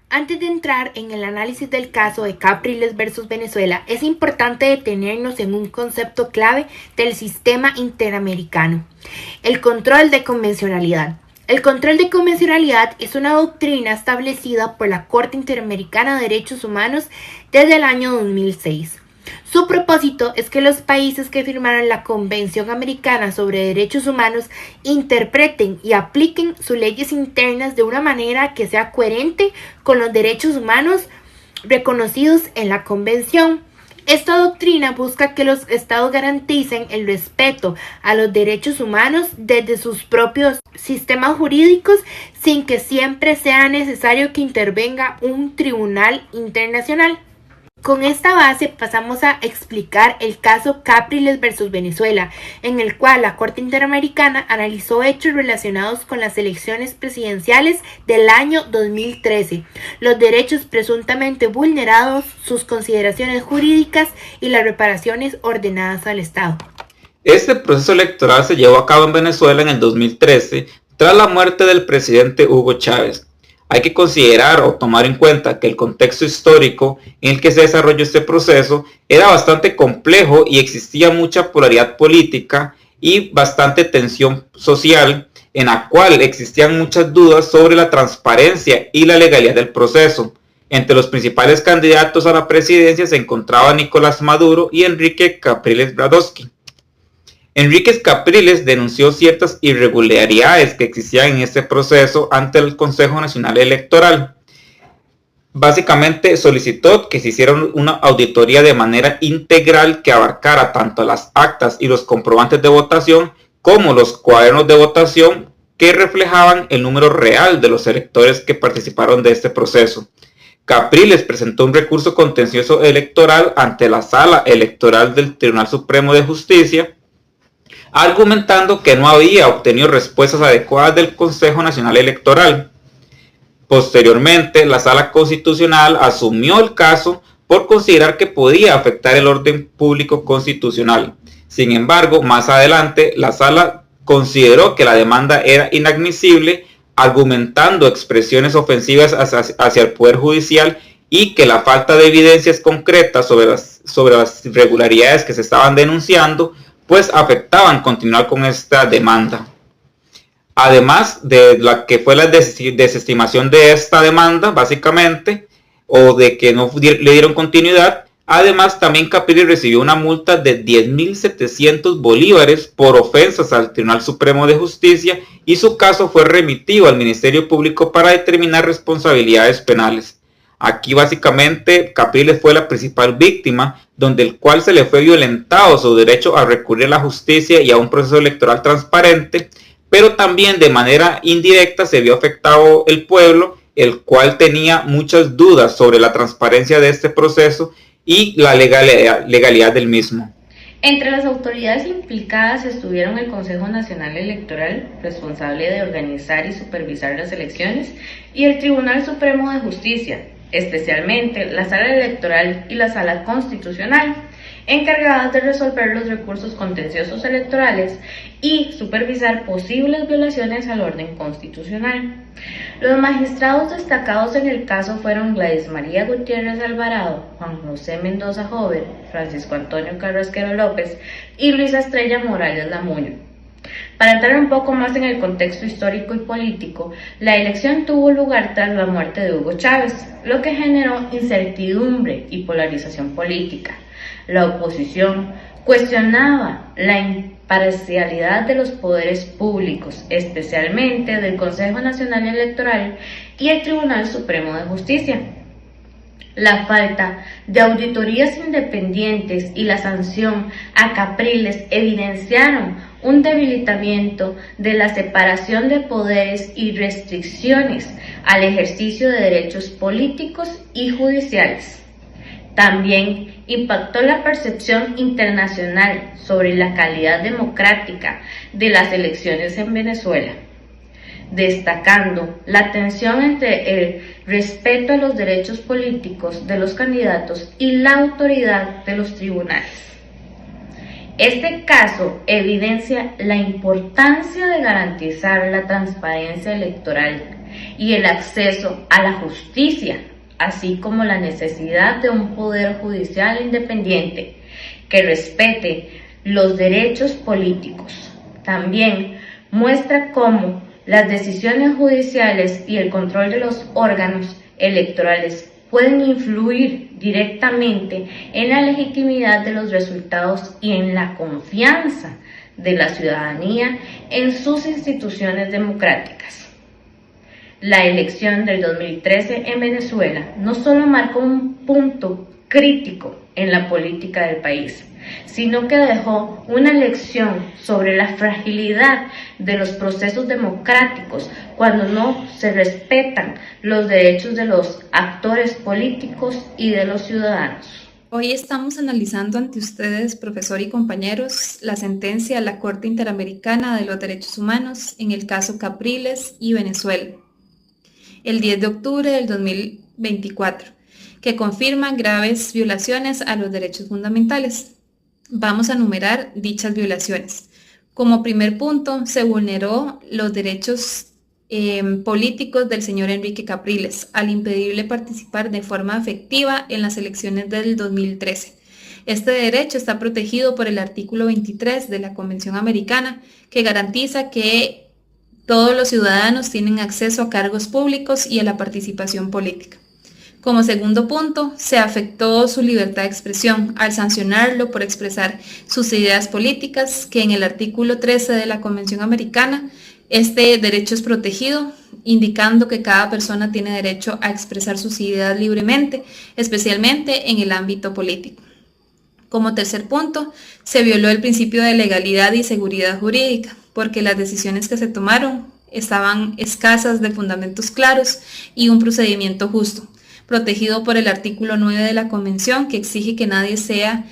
Antes de entrar en el análisis del caso de Capriles versus Venezuela, es importante detenernos en un concepto clave del sistema interamericano: el control de convencionalidad. El control de convencionalidad es una doctrina establecida por la Corte Interamericana de Derechos Humanos desde el año 2006. Su propósito es que los países que firmaron la Convención Americana sobre Derechos Humanos interpreten y apliquen sus leyes internas de una manera que sea coherente con los derechos humanos reconocidos en la Convención. Esta doctrina busca que los estados garanticen el respeto a los derechos humanos desde sus propios sistemas jurídicos, sin que siempre sea necesario que intervenga un tribunal internacional. Con esta base pasamos a explicar el caso Capriles versus Venezuela, en el cual la Corte Interamericana analizó hechos relacionados con las elecciones presidenciales del año 2013, los derechos presuntamente vulnerados, sus consideraciones jurídicas y las reparaciones ordenadas al Estado. Este proceso electoral se llevó a cabo en Venezuela en el 2013, tras la muerte del presidente Hugo Chávez. Hay que considerar o tomar en cuenta que el contexto histórico en el que se desarrolló este proceso era bastante complejo y existía mucha polaridad política y bastante tensión social, en la cual existían muchas dudas sobre la transparencia y la legalidad del proceso. Entre los principales candidatos a la presidencia se encontraban Nicolás Maduro y Enrique Capriles Brodowski. Enrique Capriles denunció ciertas irregularidades que existían en este proceso ante el Consejo Nacional Electoral. Básicamente solicitó que se hiciera una auditoría de manera integral que abarcara tanto las actas y los comprobantes de votación como los cuadernos de votación que reflejaban el número real de los electores que participaron de este proceso. Capriles presentó un recurso contencioso electoral ante la Sala Electoral del Tribunal Supremo de Justicia, argumentando que no había obtenido respuestas adecuadas del Consejo Nacional Electoral. Posteriormente, la Sala Constitucional asumió el caso por considerar que podía afectar el orden público constitucional. Sin embargo, más adelante, la Sala consideró que la demanda era inadmisible, argumentando expresiones ofensivas hacia el Poder Judicial y que la falta de evidencias concretas sobre las irregularidades que se estaban denunciando pues afectaban continuar con esta demanda. Además de la que fue la desestimación de esta demanda, básicamente, o de que no le dieron continuidad, además también Capriles recibió una multa de 10.700 bolívares por ofensas al Tribunal Supremo de Justicia y su caso fue remitido al Ministerio Público para determinar responsabilidades penales. Aquí básicamente Capriles fue la principal víctima, donde el cual se le fue violentado su derecho a recurrir a la justicia y a un proceso electoral transparente, pero también de manera indirecta se vio afectado el pueblo, el cual tenía muchas dudas sobre la transparencia de este proceso y la legalidad del mismo. Entre las autoridades implicadas estuvieron el Consejo Nacional Electoral, responsable de organizar y supervisar las elecciones, y el Tribunal Supremo de Justicia, especialmente la Sala Electoral y la Sala Constitucional, encargadas de resolver los recursos contenciosos electorales y supervisar posibles violaciones al orden constitucional. Los magistrados destacados en el caso fueron Gladys María Gutiérrez Alvarado, Juan José Mendoza Jover, Francisco Antonio Carrasquero López y Luisa Estrella Morales Lamuño. Para entrar un poco más en el contexto histórico y político, la elección tuvo lugar tras la muerte de Hugo Chávez, lo que generó incertidumbre y polarización política. La oposición cuestionaba la imparcialidad de los poderes públicos, especialmente del Consejo Nacional Electoral y el Tribunal Supremo de Justicia. La falta de auditorías independientes y la sanción a Capriles evidenciaron un debilitamiento de la separación de poderes y restricciones al ejercicio de derechos políticos y judiciales. También impactó la percepción internacional sobre la calidad democrática de las elecciones en Venezuela, destacando la tensión entre el respeto a los derechos políticos de los candidatos y la autoridad de los tribunales. Este caso evidencia la importancia de garantizar la transparencia electoral, y el acceso a la justicia, así como la necesidad de un poder judicial independiente que respete los derechos políticos. También muestra cómo las decisiones judiciales y el control de los órganos electorales pueden influir directamente en la legitimidad de los resultados y en la confianza de la ciudadanía en sus instituciones democráticas. La elección del 2013 en Venezuela no solo marcó un punto crítico en la política del país, sino que dejó una lección sobre la fragilidad de los procesos democráticos cuando no se respetan los derechos de los actores políticos y de los ciudadanos. Hoy estamos analizando ante ustedes, profesor y compañeros, la sentencia de la Corte Interamericana de los Derechos Humanos en el caso Capriles y Venezuela, el 10 de octubre del 2024, que confirma graves violaciones a los derechos fundamentales. Vamos a enumerar dichas violaciones. Como primer punto, se vulneró los derechos políticos del señor Enrique Capriles al impedirle participar de forma efectiva en las elecciones del 2013. Este derecho está protegido por el artículo 23 de la Convención Americana, que garantiza que todos los ciudadanos tienen acceso a cargos públicos y a la participación política. Como segundo punto, se afectó su libertad de expresión al sancionarlo por expresar sus ideas políticas, que en el artículo 13 de la Convención Americana, este derecho es protegido, indicando que cada persona tiene derecho a expresar sus ideas libremente, especialmente en el ámbito político. Como tercer punto, se violó el principio de legalidad y seguridad jurídica, porque las decisiones que se tomaron estaban escasas de fundamentos claros y un procedimiento justo, protegido por el artículo 9 de la Convención, que exige que nadie sea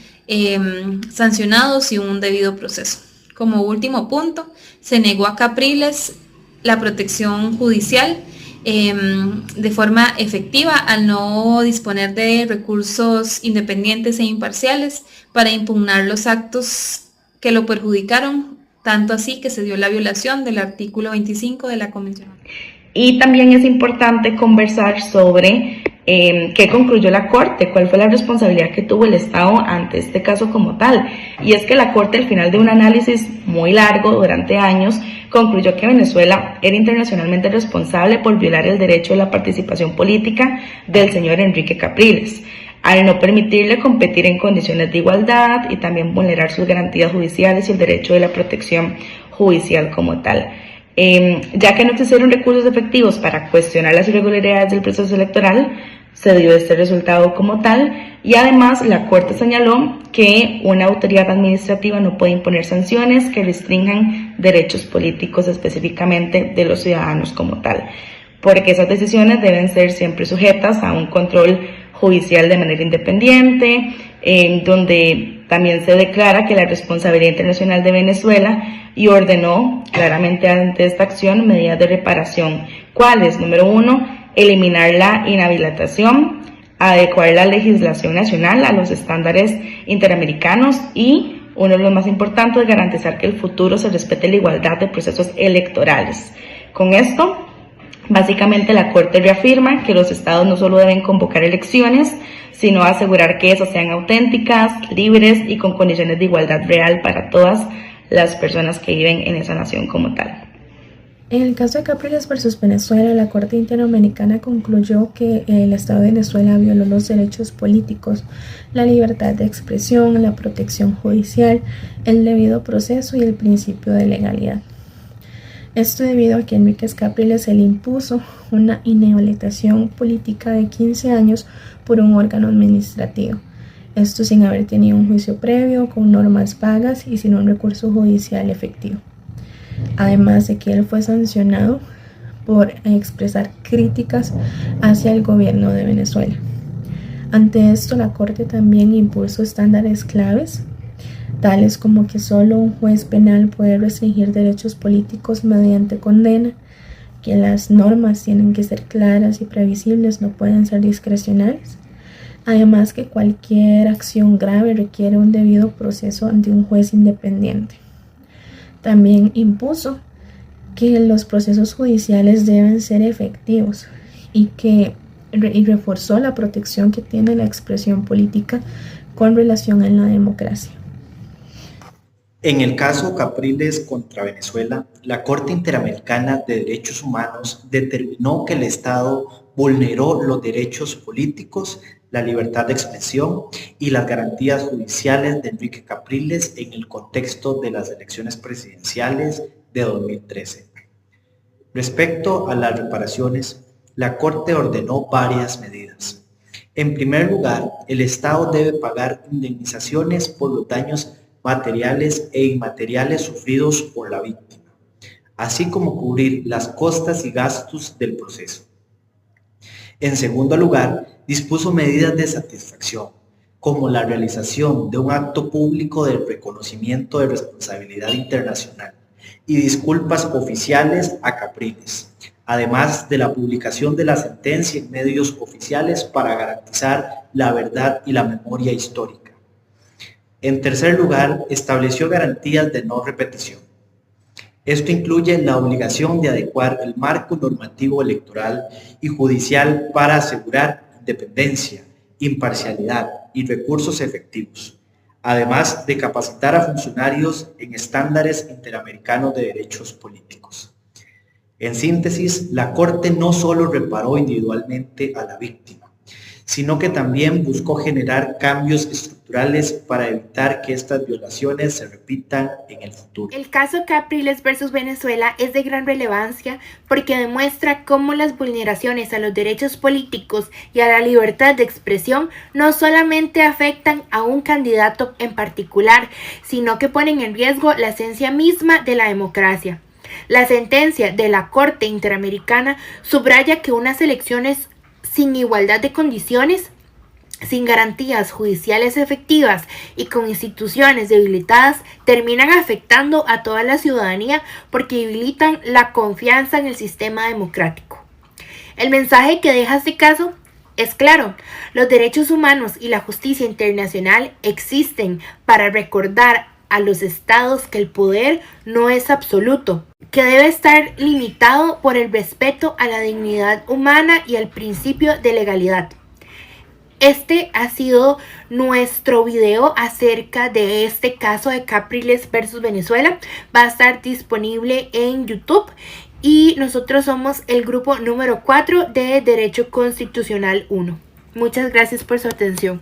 sancionado sin un debido proceso. Como último punto, se negó a Capriles la protección judicial de forma efectiva al no disponer de recursos independientes e imparciales para impugnar los actos que lo perjudicaron, tanto así que se dio la violación del artículo 25 de la Convención. Y también es importante conversar sobre qué concluyó la Corte, cuál fue la responsabilidad que tuvo el Estado ante este caso como tal. Y es que la Corte, al final de un análisis muy largo durante años, concluyó que Venezuela era internacionalmente responsable por violar el derecho de la participación política del señor Enrique Capriles, al no permitirle competir en condiciones de igualdad y también vulnerar sus garantías judiciales y el derecho de la protección judicial como tal. Ya que no existieron recursos efectivos para cuestionar las irregularidades del proceso electoral, se dio este resultado como tal, y además la Corte señaló que una autoridad administrativa no puede imponer sanciones que restrinjan derechos políticos específicamente de los ciudadanos como tal, porque esas decisiones deben ser siempre sujetas a un control judicial de manera independiente, donde también se declara que la responsabilidad internacional de Venezuela y ordenó claramente ante esta acción medidas de reparación. ¿Cuáles? Número 1, eliminar la inhabilitación, adecuar la legislación nacional a los estándares interamericanos y, uno de los más importantes, garantizar que el futuro se respete la igualdad de procesos electorales. Con esto, básicamente la Corte reafirma que los estados no solo deben convocar elecciones, sino asegurar que esas sean auténticas, libres y con condiciones de igualdad real para todas las personas que viven en esa nación como tal. En el caso de Capriles versus Venezuela, la Corte Interamericana concluyó que el Estado de Venezuela violó los derechos políticos, la libertad de expresión, la protección judicial, el debido proceso y el principio de legalidad. Esto debido a que a Enrique Capriles se le impuso una inhabilitación política de 15 años por un órgano administrativo. Esto sin haber tenido un juicio previo, con normas vagas y sin un recurso judicial efectivo. Además de que él fue sancionado por expresar críticas hacia el gobierno de Venezuela. Ante esto, la Corte también impuso estándares claves, tales como que solo un juez penal puede restringir derechos políticos mediante condena, que las normas tienen que ser claras y previsibles, no pueden ser discrecionales. Además que cualquier acción grave requiere un debido proceso ante un juez independiente. También impuso que los procesos judiciales deben ser efectivos y reforzó la protección que tiene la expresión política con relación a la democracia. En el caso Capriles contra Venezuela, la Corte Interamericana de Derechos Humanos determinó que el Estado vulneró los derechos políticos, la libertad de expresión y las garantías judiciales de Enrique Capriles en el contexto de las elecciones presidenciales de 2013. Respecto a las reparaciones, la Corte ordenó varias medidas. En primer lugar, el Estado debe pagar indemnizaciones por los daños materiales e inmateriales sufridos por la víctima, así como cubrir las costas y gastos del proceso. En segundo lugar, dispuso medidas de satisfacción, como la realización de un acto público de reconocimiento de responsabilidad internacional y disculpas oficiales a Capriles, además de la publicación de la sentencia en medios oficiales para garantizar la verdad y la memoria histórica. En tercer lugar, estableció garantías de no repetición. Esto incluye la obligación de adecuar el marco normativo electoral y judicial para asegurar independencia, imparcialidad y recursos efectivos, además de capacitar a funcionarios en estándares interamericanos de derechos políticos. En síntesis, la Corte no solo reparó individualmente a la víctima, sino que también buscó generar cambios estructurales para evitar que estas violaciones se repitan en el futuro. El caso Capriles versus Venezuela es de gran relevancia porque demuestra cómo las vulneraciones a los derechos políticos y a la libertad de expresión no solamente afectan a un candidato en particular, sino que ponen en riesgo la esencia misma de la democracia. La sentencia de la Corte Interamericana subraya que unas elecciones sin igualdad de condiciones, sin garantías judiciales efectivas y con instituciones debilitadas, terminan afectando a toda la ciudadanía porque debilitan la confianza en el sistema democrático. El mensaje que deja este caso es claro: los derechos humanos y la justicia internacional existen para recordar a los estados que el poder no es absoluto, que debe estar limitado por el respeto a la dignidad humana y al principio de legalidad. Este ha sido nuestro video acerca de este caso de Capriles versus Venezuela. Va a estar disponible en YouTube y nosotros somos el grupo número 4 de Derecho Constitucional 1. Muchas gracias por su atención.